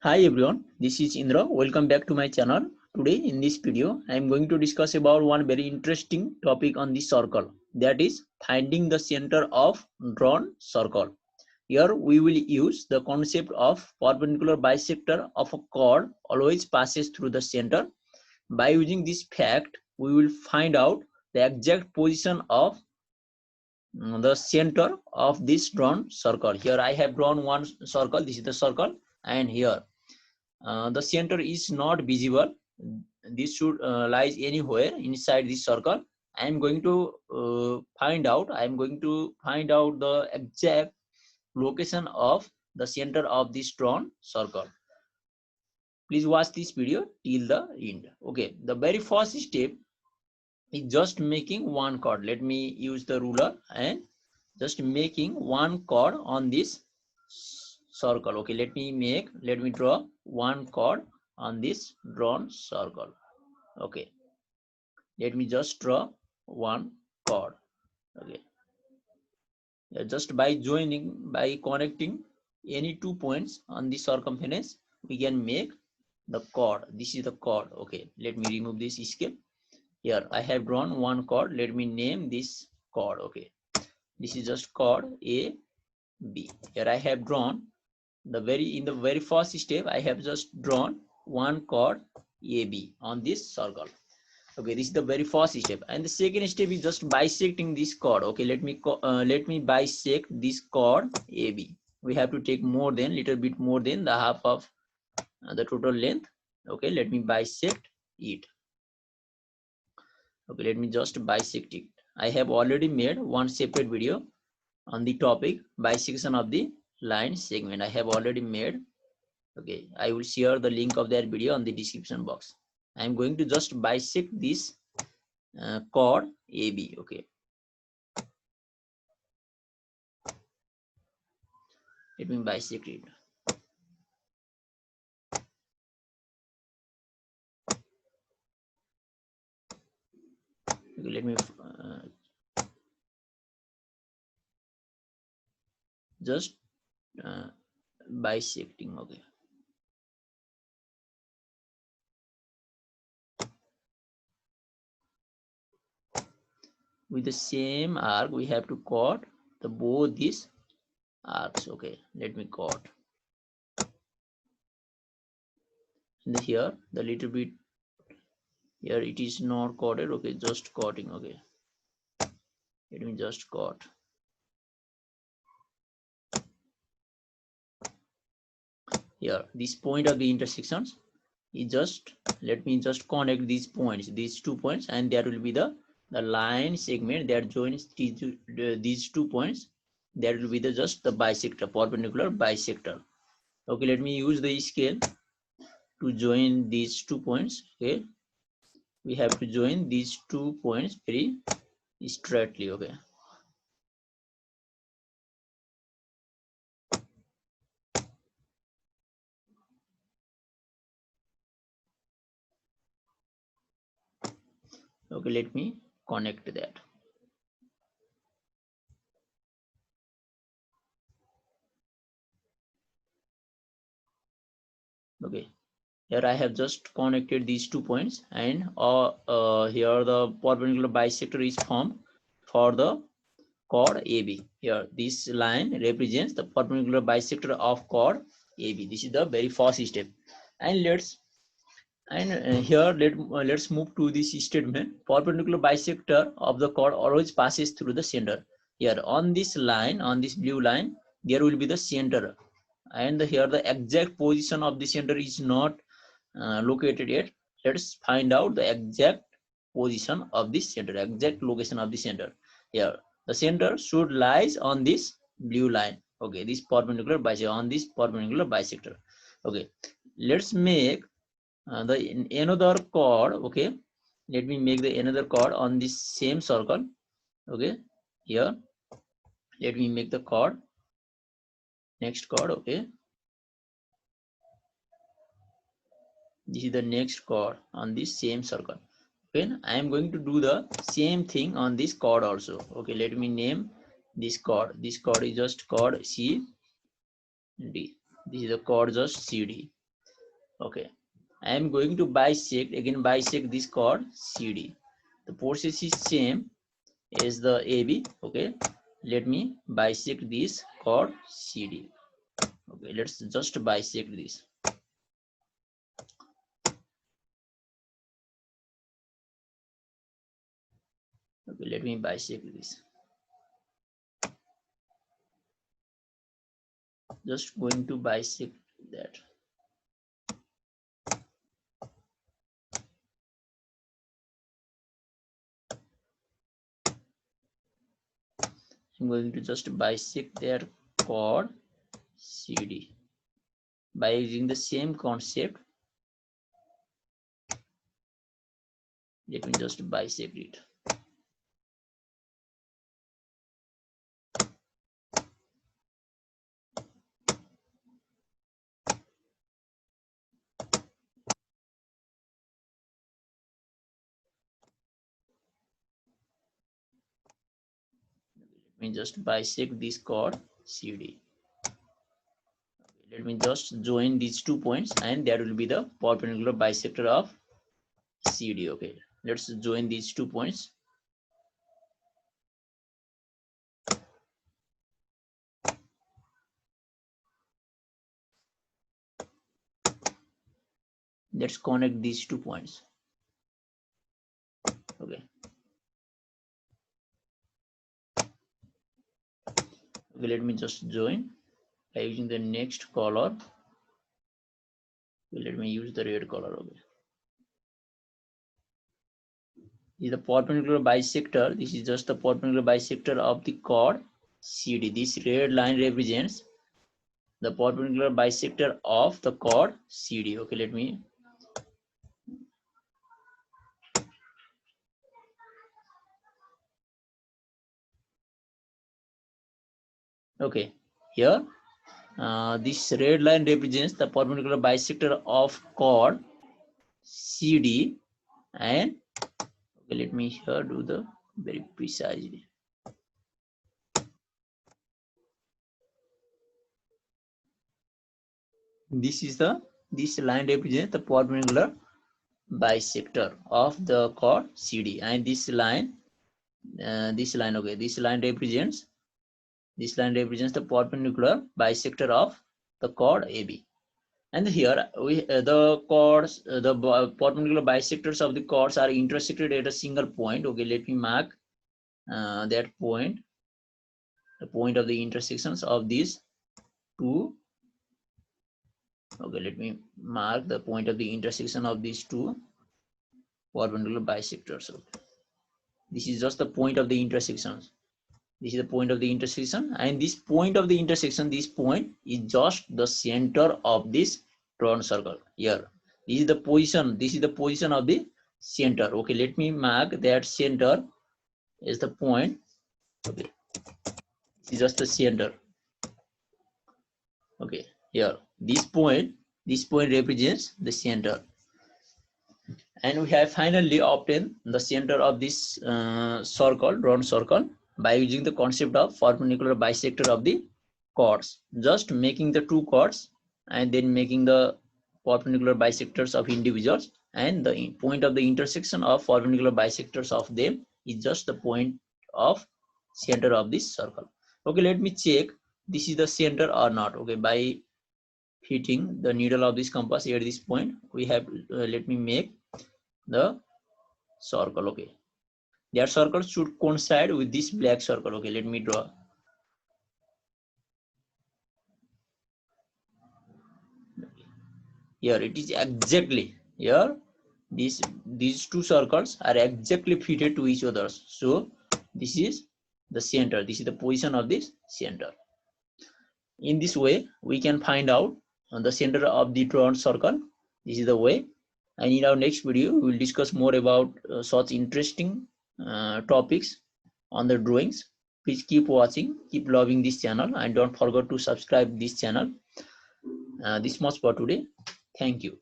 Hi everyone, this is Indra. Welcome back to my channel. Today in this video, I am going to discuss about one very interesting topic on the circle. That is finding the center of drawn circle. Here we will use the concept of perpendicular bisector of a chord always passes through the center. By using this fact, we will find out the exact position of the center of this drawn circle. Here I have drawn one circle. This is the circle, and here the center is not visible. This should lies anywhere inside this circle. I am going to find out the exact location of the center of this drawn circle. Please watch this video till the end. Okay, the very first step is just making one chord. Let me use the ruler and just making one chord on this circle. Okay, let me draw one chord on this drawn circle. Okay, let me just draw one chord. Okay, just by connecting any 2 points on the circumference, we can make the chord. This is the chord. Okay, let me remove this scale. Here I have drawn one chord. Let me name this chord. Okay, this is just chord A B. Here I have drawn in the very first step. I have just drawn one chord AB on this circle. Okay, this is the very first step, and the second step is just bisecting this chord. Okay, let me bisect this chord AB. We have to take little bit more than the half of the total length. Okay, let me bisect it. Okay, let me just bisect it. I have already made one separate video on the topic bisection of the line segment. I have already made. Okay, I will share the link of that video on the description box. I am going to just bisect this chord AB. Okay, let me bisect it. Okay, let me just bisecting. Okay, with the same arc we have to cut the both these arcs. Okay, let me cut. And here the little bit here it is not cutted. Okay, just cutting. Okay, let me just cut. Here this point of the intersections is just, let me just connect these points, these 2 points, and there will be the line segment that joins these 2 points. That will be the just the bisector, perpendicular bisector. Okay, let me use the scale to join these 2 points. Okay, we have to join these 2 points very straightly. Okay, okay, let me connect that. Okay, here I have just connected these 2 points, and here the perpendicular bisector is formed for the chord AB. Here this line represents the perpendicular bisector of chord AB. This is the very first step, and let's move to this statement. Perpendicular bisector of the chord always passes through the center. Here on this line, on this blue line, there will be the center, and here the exact position of the center is not located yet. Let's find out the exact position of this center, exact location of the center. Here the center should lies on this blue line. Okay, this perpendicular bisector, on this perpendicular bisector. Okay, let's make the another chord. Okay, let me make the another chord on this same circle. Okay, here let me make the chord, next chord. Okay, this is the next chord on this same circle. Then I am going to do the same thing on this chord also. Okay, let me name this chord. This chord is just chord C D. This is the chord just CD. Okay, I am going to bisect this chord CD. The process is same as the AB. Okay, let me bisect this chord CD. Okay, let's just bisect this. Okay, let me bisect this. Just going to bisect that. I'm going to just bisect their chord CD by using the same concept. Let me just bisect it. Let me just bisect this chord CD. Let me just join these 2 points, and that will be the perpendicular bisector of CD. Okay, let's join these 2 points. Let's connect these 2 points. Okay. Okay, let me just join by using the next color. Okay, let me use the red color. Okay. This is the perpendicular bisector. This is just the perpendicular bisector of the chord CD. This red line represents the perpendicular bisector of the chord CD. Okay, let me. Okay, here this red line represents the perpendicular bisector of chord CD, and okay, let me here do the very precisely. This line represents the perpendicular bisector of the chord CD, and this line okay, this line represents the perpendicular bisector of the chord AB. And here we the chords, the perpendicular bisectors of the chords are intersected at a single point. Okay, let me mark that point, the point of the intersections of these two. Okay, let me mark the point of the intersection of these two perpendicular bisectors. Okay. This is just the point of the intersections. This is the point of the intersection, and this point of the intersection, this point is just the center of this drawn circle here. This is the position of the center. Okay, let me mark that center is the point. Okay, this is just the center. Okay, here this point represents the center, and we have finally obtained the center of this circle, drawn circle, by using the concept of perpendicular bisector of the chords. Just making the two chords and then making the perpendicular bisectors of individuals, and the point of the intersection of perpendicular bisectors of them is just the point of center of this circle. Okay, let me check this is the center or not. Okay, by hitting the needle of this compass at this point, we have let me make the circle. Okay, that circle should coincide with this black circle. Okay, let me draw. Here it is exactly here. These two circles are exactly fitted to each other. So this is the center. This is the position of this center. In this way, we can find out the center of the drawn circle. This is the way. And in our next video, we will discuss more about such interesting topics on the drawings. Please keep watching, keep loving this channel, and don't forget to subscribe this channel. This much for today. Thank you.